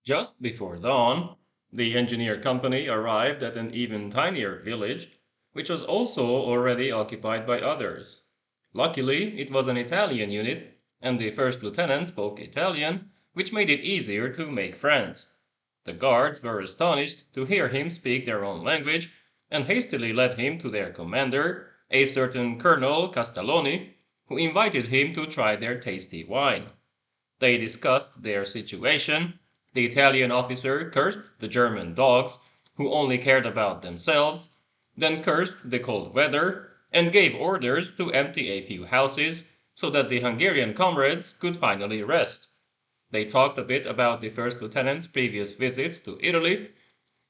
Just before dawn, the engineer company arrived at an even tinier village, which was also already occupied by others. Luckily, it was an Italian unit, and the first lieutenant spoke Italian, which made it easier to make friends. The guards were astonished to hear him speak their own language, and hastily led him to their commander, a certain Colonel Castelloni, who invited him to try their tasty wine. They discussed their situation. The Italian officer cursed the German dogs, who only cared about themselves, then cursed the cold weather, and gave orders to empty a few houses so that the Hungarian comrades could finally rest. They talked a bit about the first lieutenant's previous visits to Italy,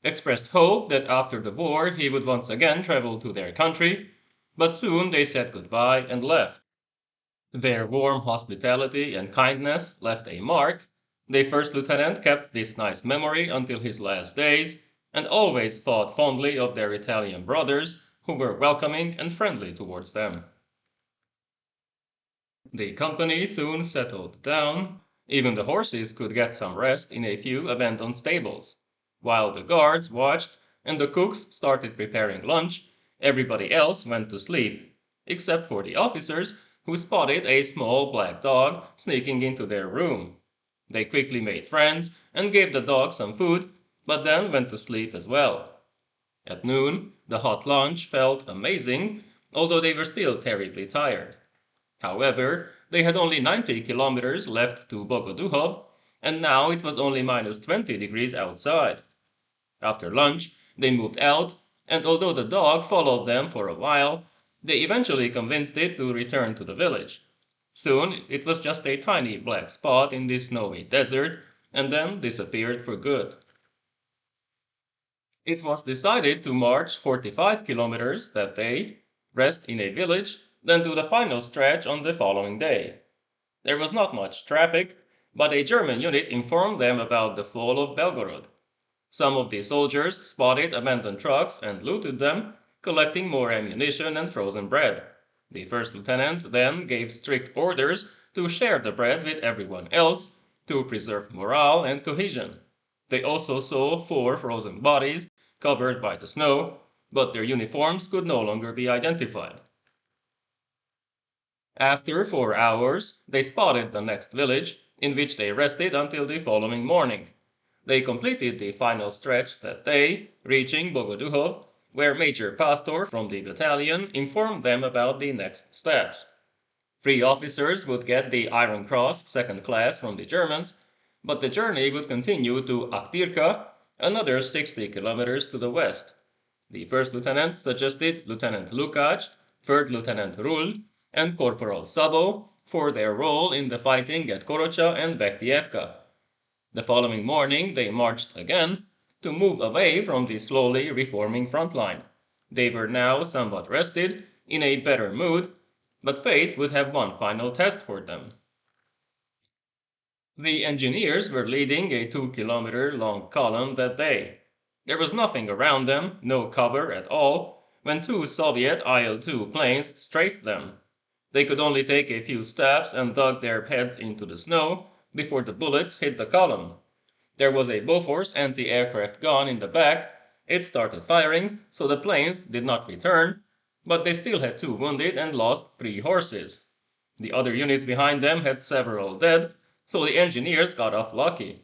expressed hope that after the war he would once again travel to their country, but soon they said goodbye and left. Their warm hospitality and kindness left a mark. The first lieutenant kept this nice memory until his last days, and always thought fondly of their Italian brothers, who were welcoming and friendly towards them. The company soon settled down. Even the horses could get some rest in a few abandoned stables. While the guards watched and the cooks started preparing lunch, everybody else went to sleep, except for the officers who spotted a small black dog sneaking into their room. They quickly made friends and gave the dog some food, but then went to sleep as well. At noon, the hot lunch felt amazing, although they were still terribly tired. However, they had only 90 kilometers left to Bogoduhov, and now it was only minus 20 degrees outside. After lunch, they moved out, and although the dog followed them for a while, they eventually convinced it to return to the village. Soon it was just a tiny black spot in the snowy desert, and then disappeared for good. It was decided to march 45 kilometers that day, rest in a village, then do the final stretch on the following day. There was not much traffic, but a German unit informed them about the fall of Belgorod. Some of the soldiers spotted abandoned trucks and looted them, collecting more ammunition and frozen bread. The first lieutenant then gave strict orders to share the bread with everyone else to preserve morale and cohesion. They also saw 4 frozen bodies covered by the snow, but their uniforms could no longer be identified. After 4 hours, they spotted the next village, in which they rested until the following morning. They completed the final stretch that day, reaching Bogoduhov, where Major Pastor from the battalion informed them about the next steps. 3 officers would get the Iron Cross second class from the Germans, but the journey would continue to Akhtirka, another 60 kilometers to the west. The first lieutenant suggested Lieutenant Lukács, third Lieutenant Rull, and Corporal Szabó for their role in the fighting at Korocha and Bektievka. The following morning they marched again to move away from the slowly reforming front line. They were now somewhat rested, in a better mood, but fate would have one final test for them. The engineers were leading a 2-kilometer long column that day. There was nothing around them, no cover at all, when 2 Soviet IL-2 planes strafed them. They could only take a few steps and dug their heads into the snow before the bullets hit the column. There was a Bofors anti-aircraft gun in the back. It started firing, so the planes did not return, but they still had 2 wounded and lost 3 horses. The other units behind them had several dead, so the engineers got off lucky.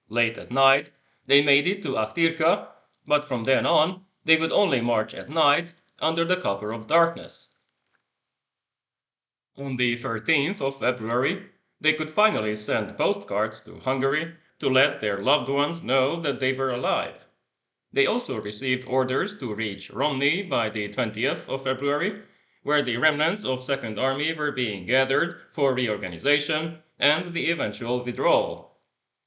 Late at night, they made it to Akhtirka, but from then on, they would only march at night under the cover of darkness. On the 13th of February, they could finally send postcards to Hungary to let their loved ones know that they were alive. They also received orders to reach Romny by the 20th of February, where the remnants of Second Army were being gathered for reorganization and the eventual withdrawal.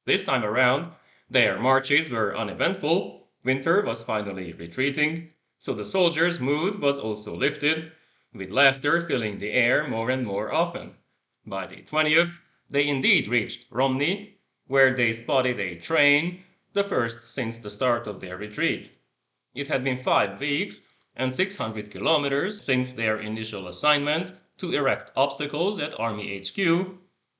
This time around, their marches were uneventful, winter was finally retreating, so the soldiers' mood was also lifted, with laughter filling the air more and more often. By the 20th, they indeed reached Romny, where they spotted a train, the first since the start of their retreat. It had been 5 weeks and 600 kilometers since their initial assignment to erect obstacles at Army HQ,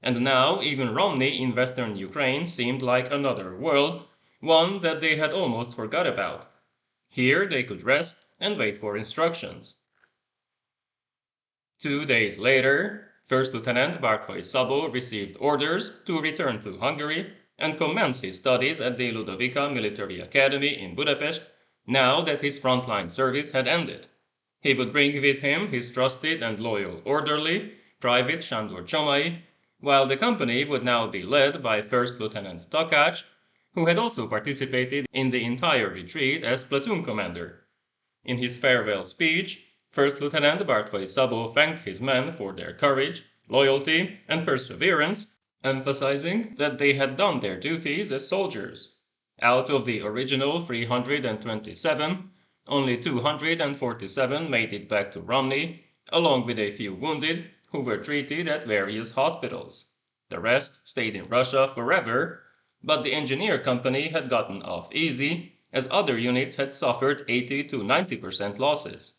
And now even Romny in western Ukraine seemed like another world, one that they had almost forgot about. Here they could rest and wait for instructions. 2 days later, First Lieutenant Bártfai Szabó received orders to return to Hungary and commence his studies at the Ludovica Military Academy in Budapest, now that his frontline service had ended. He would bring with him his trusted and loyal orderly, Private Sándor Csomai, while the company would now be led by First Lieutenant Takács, who had also participated in the entire retreat as platoon commander. In his farewell speech, First Lieutenant Bártfai Szabó thanked his men for their courage, loyalty, and perseverance, emphasizing that they had done their duties as soldiers. Out of the original 327, only 247 made it back to Romny, along with a few wounded who were treated at various hospitals. The rest stayed in Russia forever, but the engineer company had gotten off easy, as other units had suffered 80 to 90% losses.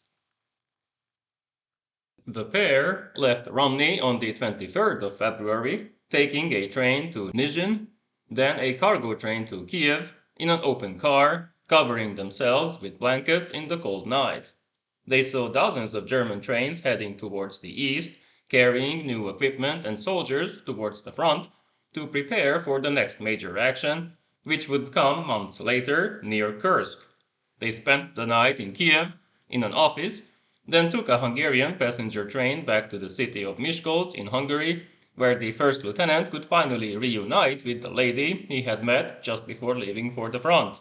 The pair left Romny on the 23rd of February, taking a train to Nizhyn, then a cargo train to Kiev, in an open car, covering themselves with blankets in the cold night. They saw dozens of German trains heading towards the east, carrying new equipment and soldiers towards the front to prepare for the next major action, which would come months later near Kursk. They spent the night in Kiev, in an office, then took a Hungarian passenger train back to the city of Miskolc in Hungary, where the first lieutenant could finally reunite with the lady he had met just before leaving for the front.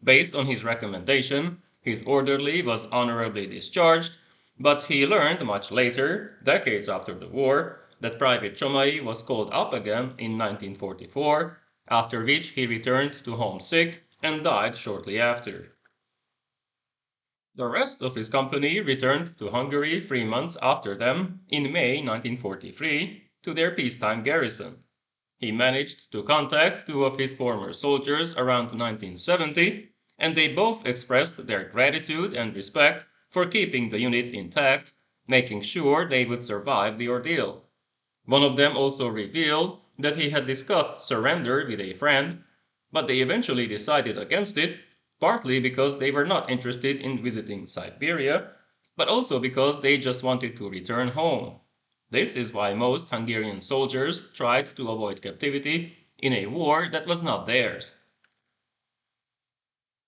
Based on his recommendation, his orderly was honorably discharged, but he learned much later, decades after the war, that Private Csomai was called up again in 1944, after which he returned to home sick and died shortly after. The rest of his company returned to Hungary 3 months after them, in May 1943, to their peacetime garrison. He managed to contact two of his former soldiers around 1970, and they both expressed their gratitude and respect for keeping the unit intact, making sure they would survive the ordeal. One of them also revealed that he had discussed surrender with a friend, but they eventually decided against it, partly because they were not interested in visiting Siberia, but also because they just wanted to return home. This is why most Hungarian soldiers tried to avoid captivity in a war that was not theirs.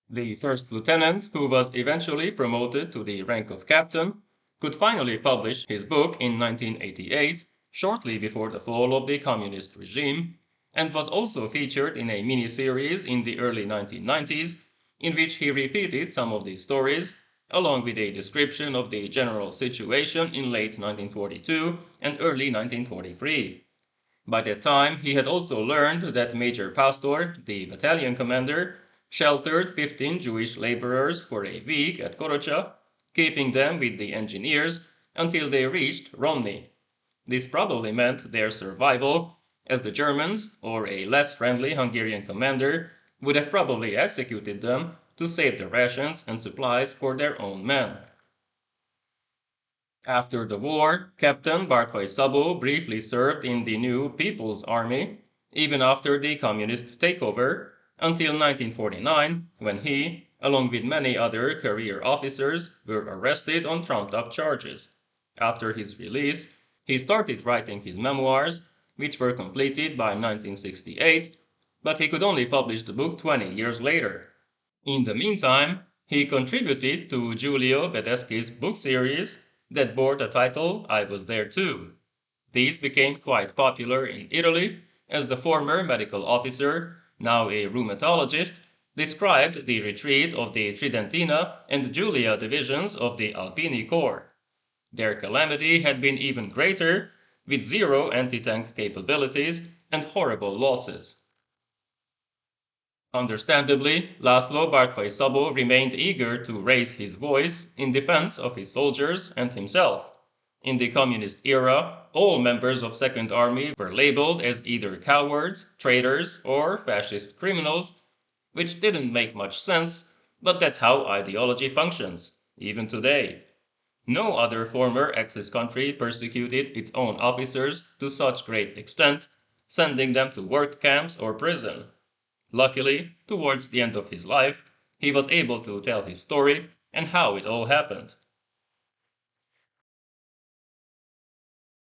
The first lieutenant, who was eventually promoted to the rank of captain, could finally publish his book in 1988, shortly before the fall of the communist regime, and was also featured in a miniseries in the early 1990s, in which he repeated some of the stories, along with a description of the general situation in late 1942 and early 1943. By that time, he had also learned that Major Pastor, the battalion commander, sheltered 15 Jewish laborers for a week at Korocha, keeping them with the engineers until they reached Romny. This probably meant their survival, as the Germans, or a less friendly Hungarian commander, would have probably executed them to save the rations and supplies for their own men. After the war, Captain Bártfai Szabó briefly served in the new People's Army, even after the communist takeover, until 1949, when he, along with many other career officers, were arrested on trumped-up charges. After his release, he started writing his memoirs, which were completed by 1968, but he could only publish the book 20 years later. In the meantime, he contributed to Giulio Bedeschi's book series that bore the title I Was There Too. These became quite popular in Italy, as the former medical officer, now a rheumatologist, described the retreat of the Tridentina and Giulia divisions of the Alpini Corps. Their calamity had been even greater, with zero anti-tank capabilities and horrible losses. Understandably, László Bártfai Szabó remained eager to raise his voice in defense of his soldiers and himself. In the communist era, all members of Second Army were labeled as either cowards, traitors, or fascist criminals, which didn't make much sense, but that's how ideology functions, even today. No other former Axis country persecuted its own officers to such great extent, sending them to work camps or prison. Luckily, towards the end of his life, he was able to tell his story and how it all happened.